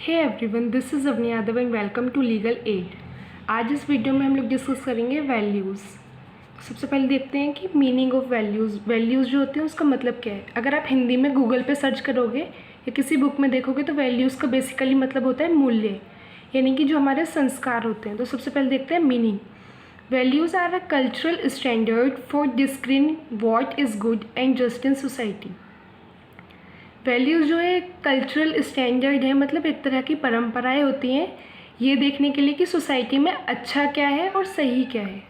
Hey everyone, this is Avni Yadav and welcome to legal aid. आज इस video में हम लोग डिस्कस करेंगे वैल्यूज़। सबसे पहले देखते हैं कि मीनिंग ऑफ वैल्यूज़। वैल्यूज़ जो होते हैं उसका मतलब क्या है। अगर आप हिंदी में गूगल पे सर्च करोगे या किसी बुक में देखोगे तो वैल्यूज़ का बेसिकली मतलब होता है मूल्य, यानी कि जो हमारे संस्कार होते हैं। तो सबसे पहले देखते हैं meaning. Values are a cultural standard for discerning what is good and just in society. Values जो है कल्चरल स्टैंडर्ड है, मतलब एक तरह की परंपराएं होती हैं ये देखने के लिए कि सोसाइटी में अच्छा क्या है और सही क्या है।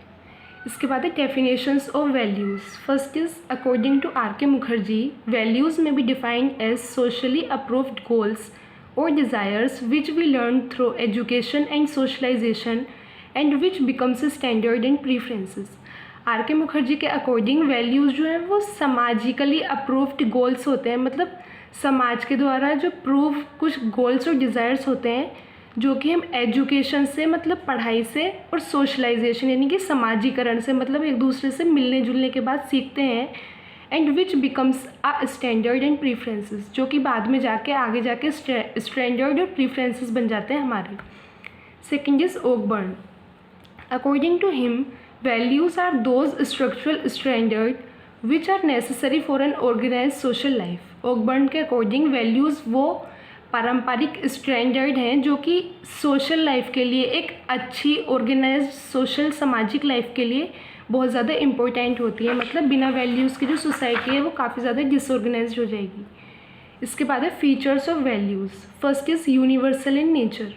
इसके बाद है definitions of values. First is according to R K Mukherjee, values may be defined as socially approved goals और desires which we learn through education and socialisation and which becomes a standard and preferences. R K Mukherjee के according values जो है वो समाजिकली approved goals होते हैं, मतलब समाज के द्वारा जो प्रूव कुछ गोल्स और डिज़ायर्स होते हैं जो कि हम एजुकेशन से, मतलब पढ़ाई से, और सोशलाइजेशन यानी कि समाजीकरण से, मतलब एक दूसरे से मिलने जुलने के बाद सीखते हैं, and which becomes a standard and preferences, जो कि बाद में जाके आगे जाके स्टैंडर्ड और प्रीफरेंसेस बन जाते हैं हमारे। Second is Ogburn. According to him, values are those structural standard which are necessary for an organise social life. Ogburn के अकॉर्डिंग वैल्यूज़ वो पारंपरिक स्टैंडर्ड हैं जो कि सोशल लाइफ के लिए, एक अच्छी ऑर्गेनाइज सोशल सामाजिक लाइफ के लिए बहुत ज़्यादा इम्पोर्टेंट होती है। मतलब बिना वैल्यूज़ की जो सोसाइटी है वो काफ़ी ज़्यादा डिसऑर्गेनाइज हो जाएगी। इसके बाद है features of values. First is universal in nature.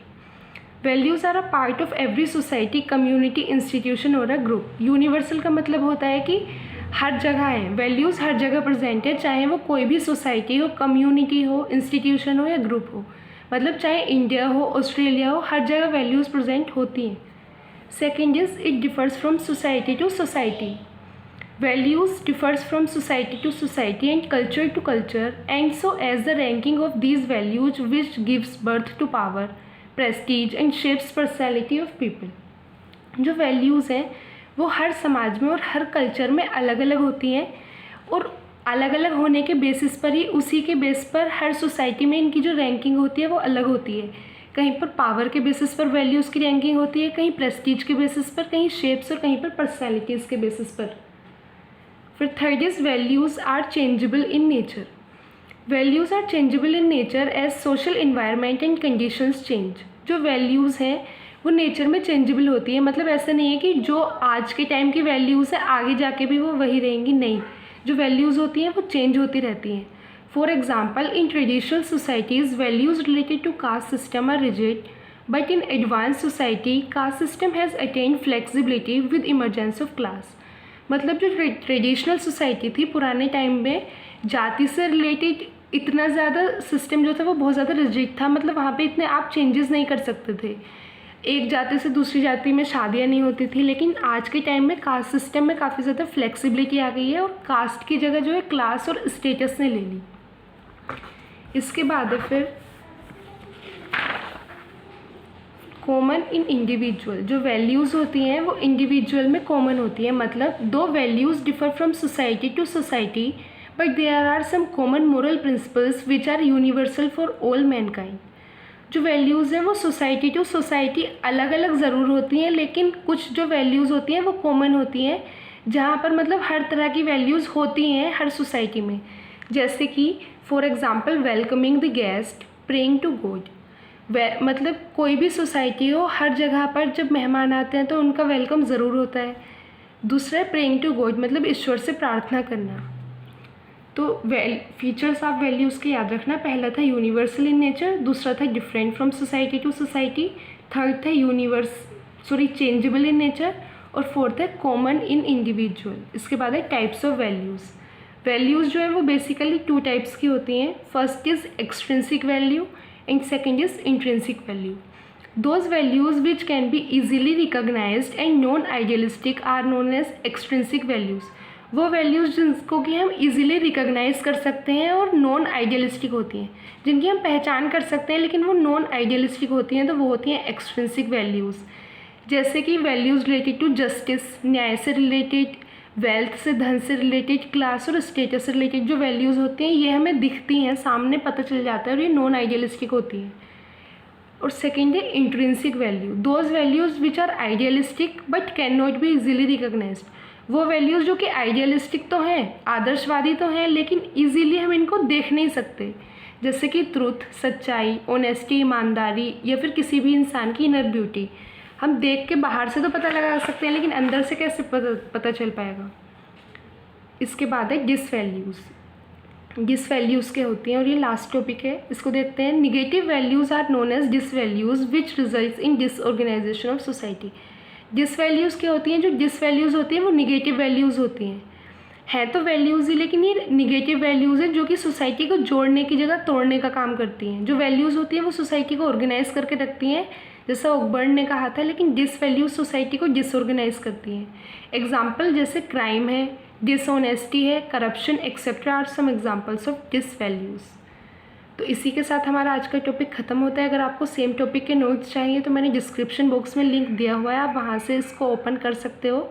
Values are a part of every society, community, institution और अ ग्रुप। यूनिवर्सल का मतलब होता है कि हर जगह है, वैल्यूज़ हर जगह प्रेजेंट है, चाहे वो कोई भी सोसाइटी हो, कम्युनिटी हो, इंस्टीट्यूशन हो या ग्रुप हो। मतलब चाहे इंडिया हो, ऑस्ट्रेलिया हो, हर जगह वैल्यूज़ प्रेजेंट होती हैं। Second is it differs from society to society. Values differs from society to society and culture to culture, and so as the ranking of these values which gives birth to power, prestige and shapes personality of people. जो values हैं वो हर समाज में और हर culture में अलग अलग होती हैं, और अलग अलग होने के बेसिस पर ही, उसी के बेस पर हर सोसाइटी में इनकी जो रैंकिंग होती है वो अलग होती है। कहीं पर पावर के बेसिस पर वैल्यूज़ की रैंकिंग होती है, कहीं प्रेस्टीज के बेसिस पर, कहीं शेप्स, और कहीं पर पर्सनैलिटीज़ के बेसिस पर। फिर third is values are changeable in nature. Values are changeable in nature as social environment and conditions change. जो वैल्यूज़ हैं वो नेचर में चेंजेबल होती है, मतलब ऐसा नहीं है कि जो आज के टाइम की वैल्यूज़ है आगे जाके भी वो वही रहेंगी, नहीं। जो वैल्यूज़ होती हैं वो चेंज होती रहती हैं। For example, in traditional societies values related to caste system are rigid, but in advance society caste system has attained flexibility with emergence of class. मतलब जो ट्रेडिशनल सोसाइटी थी पुराने टाइम में, जाति से रिलेटेड इतना ज़्यादा सिस्टम जो था वो बहुत ज़्यादा रिजिड था, मतलब वहाँ पे इतने आप चेंजेस नहीं कर सकते थे, एक जाति से दूसरी जाति में शादियाँ नहीं होती थी। लेकिन आज के टाइम में कास्ट सिस्टम में काफ़ी ज़्यादा फ्लेक्सिबिलिटी आ गई है, और कास्ट की जगह जो है क्लास और स्टेटस ने ले ली। इसके बाद है फिर कॉमन इन इंडिविजुअल। जो वैल्यूज़ होती हैं वो इंडिविजुअल में कॉमन होती है, मतलब दो values differ from society to society, but there are some common moral principles which are universal for all mankind. जो वैल्यूज़ हैं वो सोसाइटी टू सोसाइटी अलग अलग ज़रूर होती हैं, लेकिन कुछ जो वैल्यूज़ होती हैं वो कॉमन होती हैं, जहाँ पर मतलब हर तरह की वैल्यूज़ होती हैं हर सोसाइटी में। जैसे कि for example welcoming the guest, praying to god. मतलब कोई भी सोसाइटी हो, हर जगह पर जब मेहमान आते हैं तो उनका वेलकम ज़रूर होता है। दूसरा है प्रेइंग टू गॉड, मतलब ईश्वर से प्रार्थना करना। तो फीचर्स ऑफ वैल्यूज़ के याद रखना, पहला था यूनिवर्सल इन नेचर, दूसरा था different from society to society, third था चेंजेबल इन नेचर, और फोर्थ है कॉमन इन इंडिविजुअल। इसके बाद है टाइप्स ऑफ वैल्यूज़। वैल्यूज़ जो है वो बेसिकली टू टाइप्स की होती हैं। First is extrinsic value and second is intrinsic value. Those values which can be easily recognized and non idealistic are known as extrinsic values. वो values जिनको कि हम इजीली रिकॉग्नाइज कर सकते हैं और नॉन आइडियलिस्टिक होती हैं, जिनकी हम पहचान कर सकते हैं लेकिन वो नॉन आइडियलिस्टिक होती हैं, तो वो होती हैं एक्सट्रिंसिक वैल्यूज़। जैसे कि वैल्यूज़ रिलेटेड टू जस्टिस, न्याय से रिलेटेड, वेल्थ से, धन से रिलेटेड, क्लास और स्टेटस से रिलेटेड जो वैल्यूज़ होती हैं ये हमें दिखती हैं, सामने पता चल जाता है, और ये नॉन आइडियलिस्टिक होती हैं। और सेकेंड है intrinsic value, those values which are idealistic but can not be easily recognized, वो वैल्यूज़ जो कि आइडियलिस्टिक तो हैं, आदर्शवादी तो हैं, लेकिन इजीली हम इनको देख नहीं सकते, जैसे कि ट्रुथ, सच्चाई, ऑनेस्टी, ईमानदारी, या फिर किसी भी इंसान की इनर ब्यूटी। हम देख के बाहर से तो पता लगा सकते हैं, लेकिन अंदर से कैसे पता चल पाएगा। इसके बाद है डिसवैल्यूज़, डिसवैल्यूज़ क्या होती हैं, और ये लास्ट टॉपिक है, इसको देखते हैं। Negative values are known as disvalues which results in disorganisation of society. Disvalues क्या होती हैं, जो डिसवैल्यूज़ होती हैं वो निगेटिव वैल्यूज़ होती हैं तो वैल्यूज़ ही, लेकिन ये निगेटिव वैल्यूज़ हैं जो कि सोसाइटी को जोड़ने की जगह तोड़ने का काम करती हैं। जो वैल्यूज़ होती हैं वो सोसाइटी को ऑर्गेनाइज करके रखती हैं, जैसा ऑकबर्न ने कहा था, लेकिन डिसवैल्यूज़ सोसाइटी को डिसऑर्गेनाइज करती हैं। एग्जाम्पल जैसे क्राइम है, डिसऑनेस्टी है, corruption etcetera are some examples of disvalues. तो इसी के साथ हमारा आज का टॉपिक ख़त्म होता है। अगर आपको सेम टॉपिक के नोट्स चाहिए तो मैंने डिस्क्रिप्शन बॉक्स में लिंक दिया हुआ है, आप वहाँ से इसको ओपन कर सकते हो।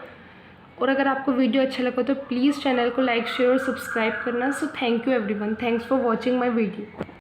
और अगर आपको वीडियो अच्छा लगा तो प्लीज़ चैनल को लाइक, शेयर और सब्सक्राइब करना। So thank you everyone, thanks for watching my video.